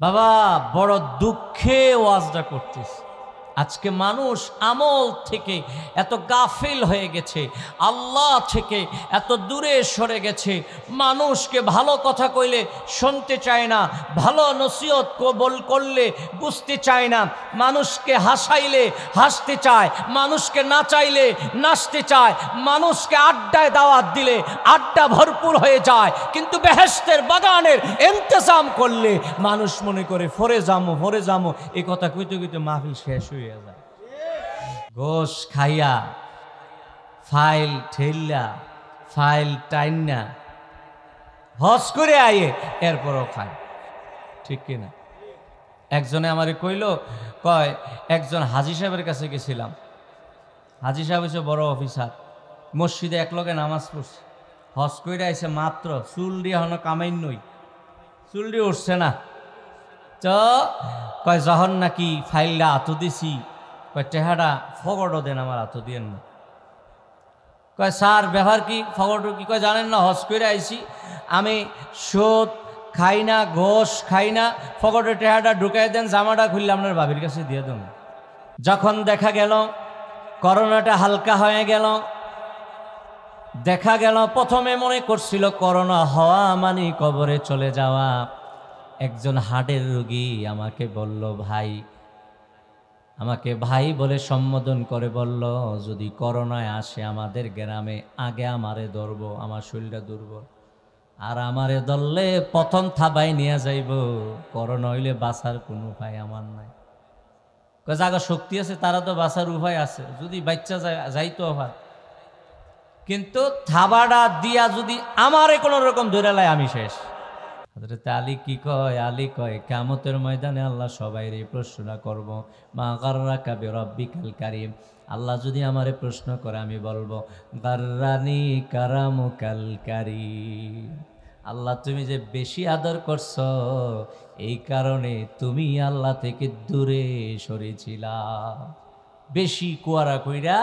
বাবা বড় দুঃখে ওয়াজটা করতেছি। আজকে মানুষ আমল থেকে এত গাফিল হয়ে গেছে, আল্লাহ থেকে এত দূরে সরে গেছে। মানুষকে ভালো কথা কইলে শুনতে চায় না, ভালো নসিহত করলে বুঝতে চায় না, মানুষকে হাসাইলে হাসতে চায়, মানুষকে নাচাইলে নাচতে চায়, মানুষকে আড্ডায় দাওয়াত দিলে আড্ডা ভরপুর হয়ে যায়। কিন্তু বেহেশতের বাগানের ইন্তজাম করলে মানুষ মনে করে ফরে যামো এই কথা কইতে কইতে মাহফিল শেষ হয়ে যায়। গোশ খাইয়া ফাইল ঠেললা ফাইল টাইনা হজ করে আয়ে এরপরও খায়, ঠিক কিনা? একজনে আমারে কইল, কয় একজন হাজি সাহেবের কাছে গেছিলাম। হাজি সাহেব হচ্ছে বড় অফিসার, মসজিদে একলগে নামাজ পড়ছে, হজ করে আইছে মাত্র, চুল দিয়ে হন কামাইন নই, চুল দিয়ে উঠছে না। তো কয় যখন নাকি ফাইলটা আত দিছি, কয় টেহাটা ফগড়ও দেন, আমার আত দিয়েন না। কয় স্যার ব্যবহার কি, ফগড় কি? কয় জানেন না, হজ করে আইছি আমি, সুদ খাই না, ঘোষ খাই না, ফগড়ে টেহাটা ঢুকাই দেন, জামাটা খুললে আপনার বাবির কাছে দিয়ে দেন। যখন দেখা গেল করোনাটা হালকা হয়ে গেল, দেখা গেল প্রথমে মনে করছিল করোনা হওয়া মানে কবরে চলে যাওয়া। একজন হার্টের রোগী আমাকে বলল, আমাকে ভাই বলে সম্বোধন করে বলল, যদি করোনায় আসে আমাদের গ্রামে আগে আমারে ধরবো, আমার শরীরটা দুর্বল, আর আমারে ধরলে প্রথম থাবাই নিয়ে যাইব, করোনা হইলে বাঁচার কোনো উপায় আমার নাই। যাগা শক্তি আছে তারা তো বাঁচার উপায় আছে, যদি বাচ্চা যাইতো হয়, কিন্তু থাবাটা দিয়া যদি আমারে কোনো রকম ধরে লাই আমি শেষ। হযরত আলী কি কয়? আলী কয় কিয়ামতের ময়দানে আল্লাহ সবাইরে প্রশ্ন করব, মা গাররাকা বিরাব্বিকাল কারীম। আল্লাহ যদি আমারে প্রশ্ন করে আমি বলবো গাররানি কারামুকাল কারীম। আল্লাহ তুমি যে বেশি আদর করছো এই কারণে তুমি আল্লাহ থেকে দূরে সরেছিলা, বেশি কুয়ারা কইরা।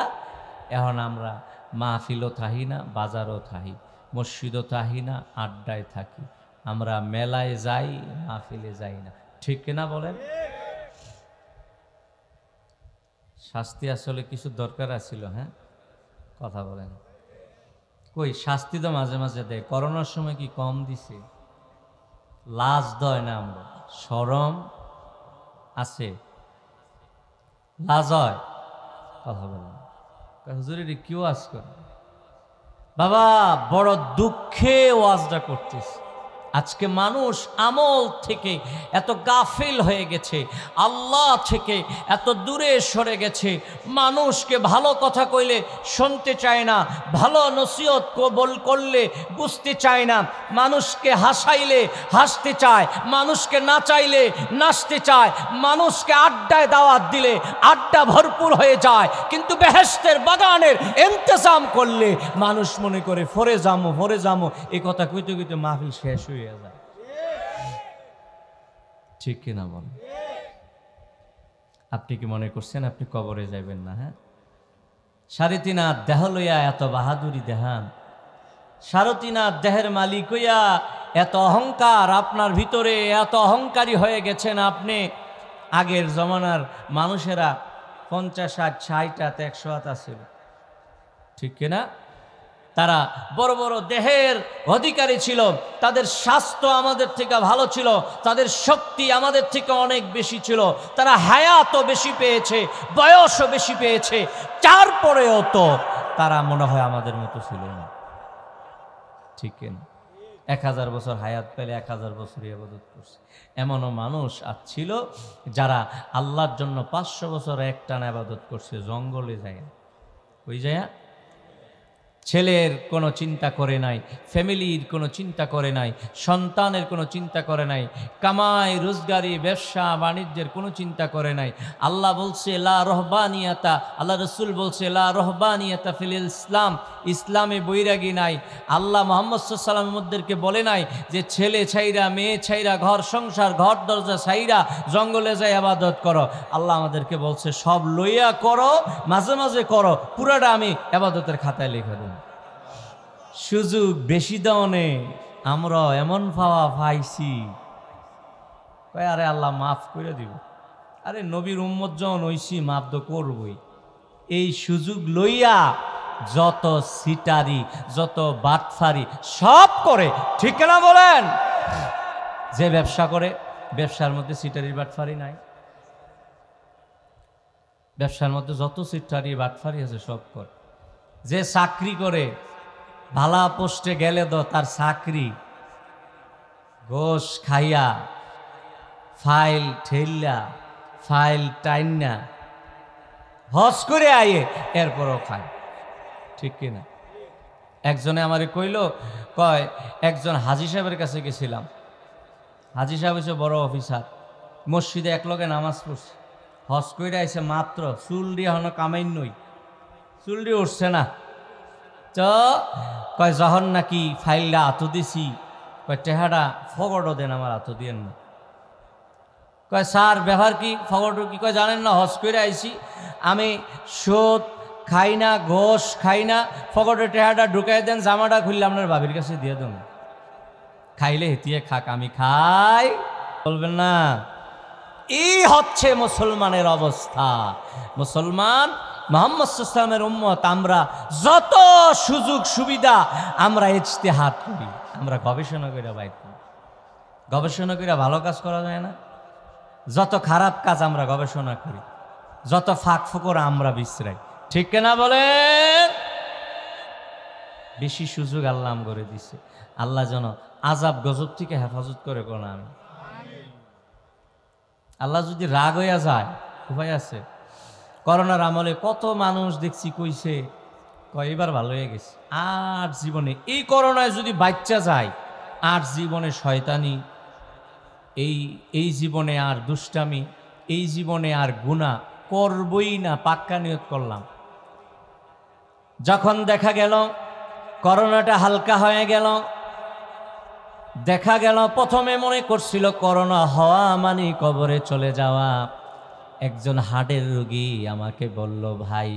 এখন আমরা মাহফিলও থাহি না, বাজারও থাহি, মসজিদও থাহি না, আড্ডায় থাকি, আমরা মেলায় যাই, মাহফিলে যাই না, ঠিক কিনা বলেন? শাস্তি আসলে কিছু দরকার আছিল, হ্যাঁ কথা বলেন। কই শাস্তি তো মাঝে মাঝে দেয়, করোনার সময় কি কম দিছে? লাজ দেয় না, আমরা শরম আছে, লাজ হয়, কথা বলেন। হুজুর কি ওয়াজ করে? বাবা বড় দুঃখে ওয়াজটা করতেছি। আজকে মানুষ আমল থেকে এত গাফিল হয়ে গেছে, আল্লাহ থেকে এত দূরে সরে গেছে। মানুষকে ভালো কথা কইলে শুনতে চায় না, ভালো নসিহত করলে বুঝতে চায় না, মানুষকে হাসাইলে হাসতে চায়, মানুষকে নাচাইলে নাচতে চায়, মানুষকে আড্ডায় দাওয়াত দিলে আড্ডা ভরপুর হয়ে যায়। কিন্তু বেহেশতের বাগানের ইন্তজাম করলে মানুষ মনে করে ফরে যামো এই কথা কইতে কইতে মাহফিল শেষ হয়ে যায়, ঠিক কিনা বলেন? আপনি কি মনে করছেন আপনি কবরে যাবেন না? হ্যাঁ, 3.5 হাত দেহ লইয়া এত বাহাদুরি দেখান, 3.5 হাত দেহের মালিক হইয়া এত অহংকার আপনার ভিতরে, এত অহংকারী হয়ে গেছেন আপনি। আগের জমানার মানুষেরা 50 হাত 60 হাত 100 হাত আছিল, ঠিক কিনা? তারা বড় বড় দেহের অধিকারী ছিল, তাদের স্বাস্থ্য আমাদের থেকে ভালো ছিল, তাদের শক্তি আমাদের থেকে অনেক বেশি ছিল, তারা হায়াতও বেশি পেয়েছে, বয়সও বেশি পেয়েছে, তারপরেও তো তারা মনে হয় আমাদের মতো ছিল না, ঠিক কিনা? 1000 বছর হায়াত পেলে 1000 বছর ইবাদত করছে। এমনও মানুষ ছিল যারা আল্লাহর জন্য 500 বছর একটানা ইবাদত করছে, জঙ্গলে যায়, ওই যায় ছেলের কোনো চিন্তা করে নাই, ফ্যামিলির কোনো চিন্তা করে নাই, সন্তানের কোনো চিন্তা করে নাই, কামাই রোজগারি ব্যবসা বাণিজ্যের কোনো চিন্তা করে নাই। আল্লাহ বলছে লা রহবানিয়াতা, আল্লাহ রসুল বলছে লা রহবানিয়াতা ফিল ইসলাম, ইসলামে বৈরাগী নাই। আল্লাহ মুহাম্মদ সাল্লাল্লাহু আলাইহি ওয়াসাল্লাম মধ্যেকে বলে নাই যে ছেলে ছাইরা মেয়ে ছাইরা ঘর সংসার ঘর দরজা ছাইরা জঙ্গলে যাই ইবাদত করো। আল্লাহ আমাদেরকে বলছে সব লইয়া করো, মাঝে মাঝে করো, পুরাটা আমি ইবাদতের খাতায় লিখে দেব। সুযোগ বেশি দাও নে, আমরা এমন পাওয়া পাইছি, কয় আরে আল্লাহ মাফ করে দিব। আরে নবীর উম্মত যখন হইছি মাফ তো করবই। এই সুযোগ লইয়া যত সিটারি যত বাটফারি সব করে, ঠিক না বলেন? যে ব্যবসা করে, ব্যবসার মধ্যে সিটারি বাটফারি নাই? ব্যবসার মধ্যে যত সিটারি বাটফারি আছে সব করে। যে চাকরি করে, ভালা পোস্টে গেলে তো তার চাকরি ঘোষ খাইয়া, ফাইল ঠেললা, ফাইল টাইনা হজ করে আইয়ে এরপরও খায়, ঠিক কিনা? একজনে আমারে কইল, কয় একজন হাজি সাহেবের কাছে গেছিলাম। হাজি সাহেব হচ্ছে বড় অফিসার, মসজিদে একলগে নামাজ পড়ছে, হজ করে আইছে মাত্র, চুল দিয়ে হন কামাই নই, চুল দিয়ে উঠছে না। তো কয় যখন নাকি ফাইলটা আতো দিছি, কয় টেহাটা ফগড়ও দেন, আমার আতো দিয়েন না। কয় স্যার ব্যবহার কি, ফগড় কি? কয় জানেন না, হজ করে আইছি আমি, সুদ খাই না, ঘোষ খাই না, ফগড়ে টেহাটা ঢুকাই দেন, জামাটা খুললে আপনার বাবির কাছে দিয়ে দেন, খাইলে হেতিয়ে খাক, আমি খাই বলবেন না। এই হচ্ছে মুসলমানের অবস্থা। মুসলমান মুহাম্মদ সাল্লাল্লাহু আলাইহি ওয়াসাল্লামের উম্মত, আমরা যত সুযোগ সুবিধা আমরা ইজতিহাদ করি, আমরা গবেষণা করে বাইর করি। গবেষণা করে ভালো কাজ করা যায় না? যত খারাপ কাজ আমরা গবেষণা করি, যত ফাঁক ফোকর আমরা বিশ্রাই, ঠিক কিনা বলেন? বেশি সুযোগ আল্লাহ করে দিছে। আল্লাহ যেন আযাব গজব থেকে হেফাজত করে কোন আমি। আল্লাহ যদি রাগ হইয়া যায়, উপায় আছে? করোনার আমলে কত মানুষ দেখছি কইছে, কয় এবার ভালো হয়ে গেছে, আর জীবনে এই করোনায় যদি বাচ্চা যায়, আর জীবনে শয়তানি, এই জীবনে আর দুষ্টামি, এই জীবনে আর গুনাহ করবই না, পাক্কা নিয়ত করলাম। যখন দেখা গেল করোনাটা হালকা হয়ে গেল, দেখা গেল প্রথমে মনে করছিল করোনা হওয়া মানে কবরে চলে যাওয়া। একজন হার্টের রোগী আমাকে বলল, ভাই,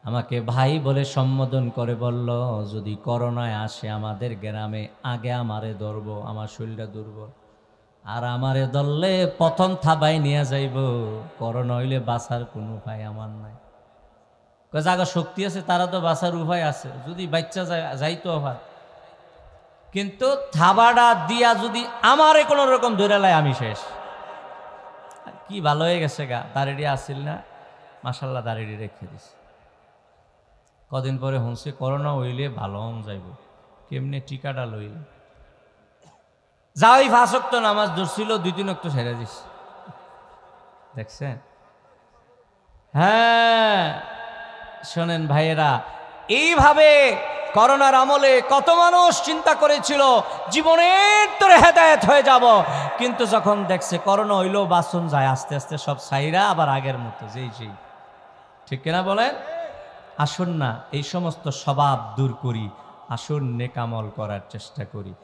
আমাকে ভাই বলে সম্বোধন করে বলল, যদি করোনায় আসে আমাদের গ্রামে, আগে আমারে ধরবো, আমার শরীরটা দুর্বল, আর আমারে ধরলে প্রথম থাবাই নিয়ে যাইব, করোনা হইলে বাঁচার কোনো উপায় আমার নাই। যাগা শক্তি আছে তারা তো বাঁচার উপায় আছে, যদি বাচ্চা যাইতো হয়, কিন্তু থাবাটা দিয়া যদি আমারে কোনো রকম ধরে লাই, আমি শেষ। কি ভালো হয়ে গেছে গা, দাঁড়িয়ে আসিল না, মাশাল্লাহ দাঁড়িয়ে রেখে দিছে। কদিন পরে হচ্ছে করোনা হইলে ভালো হন যাইব, কেমনে টিকাটা লইল, যাই 5 ওয়াক্ত নামাজ ধরছিল, 2-3 ওয়াক্ত ছেড়ে দিস, দেখছেন? হ্যাঁ শোনেন ভাইয়েরা, এইভাবে করোনার আমলে কত মানুষ চিন্তা করেছিল জীবনের তোরে হেদায়েত হয়ে যাব, কিন্তু যখন দেখছে করোনা হইলেও বাঁচন যায়, আস্তে আস্তে সব সাইরা আবার আগের মতো যেই, ঠিক কিনা বলেন? আসুন না এই সমস্ত স্বভাব দূর করি, আসুন নেক আমল করার চেষ্টা করি।